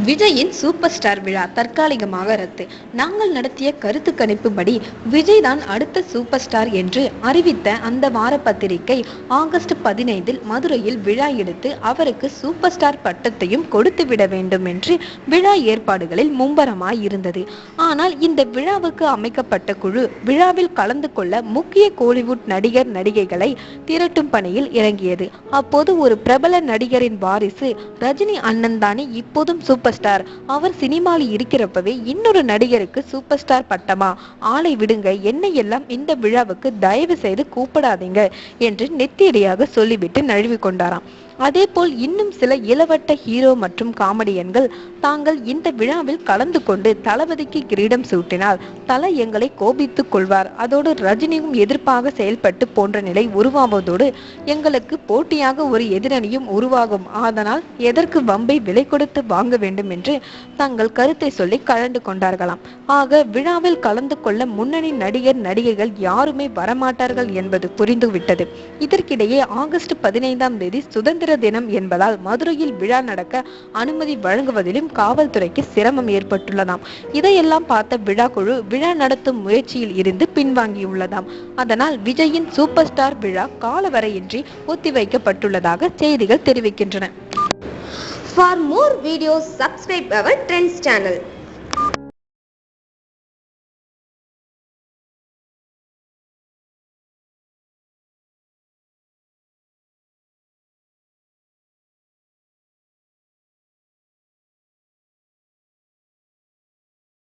விஜயின் super star விழா தற்காலிகமாக ரத்து. நாங்கள் நடத்திய கருத்து கணிப்புப்படி விஜய் தான் அடுத்த சூப்பர் ஸ்டார் என்று அறிவித்த அந்த வார பத்திரிகை ஆகஸ்ட் 15 மதுரையில் விழா எடுத்து அவருக்கு சூப்பர் ஸ்டார் பட்டத்தையும் கொடுத்து விட வேண்டும் என்று விழா ஏற்பாடுகளில் மும்பரமாய் இருந்தது. ஆனால் இந்த விழாவுக்கு அமைக்கப்பட்ட குழு விழாவில் கலந்து கொள்ள முக்கிய கோலிவுட் நடிகர் நடிகைகளை திரட்டும் பணியில் இறங்கியது. அப்போது ஒரு பிரபல நடிகரின் வாரிசு ரஜினி அண்ணன் தானே இப்போதும் சூப்பர் ஸ்டார். அவர் சினிமாவில் இருக்கிறப்பவே இன்னொரு நடிகருக்கு சூப்பர் ஸ்டார் பட்டமா? ஆளை விடுங்க, என்னை எல்லாம் இந்த விழாவுக்கு தயவு செய்து கூப்பிடாதீங்க என்று நெத்தியடியாக சொல்லிவிட்டு நழுவி கொண்டாராம். அதே போல் இன்னும் சில இளவட்ட ஹீரோ மற்றும் காமெடியன்கள் தாங்கள் இந்த விழாவில் கலந்து கொண்டு தளபதிக்கு கிரீடம் சூட்டினால் தலை எங்களை கோபித்துக் கொள்வார், அதோடு ரஜினியும் எதிர்ப்பாக செயல்பட்டு போன்ற நிலை உருவாவதோடு எங்களுக்கு போட்டியாக ஒரு எதிரணியும் உருவாகும், அதனால் எதற்கு வம்பை விலை கொடுத்து வாங்க வேண்டும் என்று தங்கள் கருத்தை சொல்லி கலந்து கொண்டார்களாம். ஆக விழாவில் கலந்து கொள்ள முன்னணி நடிகர் நடிகைகள் யாருமே வரமாட்டார்கள் என்பது புரிந்துவிட்டது. இதற்கிடையே ஆகஸ்ட் 15 சுதந்திர தினம் என்பதால் மதுரையில் விழா நடக்க அனுமதி வழங்குவதிலும் காவல்துறைக்கு சிரமம் ஏற்பட்டுள்ளதாம். இதையெல்லாம் பார்த்த விழா குழு விழா நடத்தும் முயற்சியில் இருந்து பின்வாங்கியுள்ளதாம். அதனால் விஜயின் சூப்பர் ஸ்டார் விழா காலவரையின்றி ஒத்திவைக்கப்பட்டுள்ளதாக செய்திகள் தெரிவிக்கின்றன. For more videos, subscribe our Trends channel.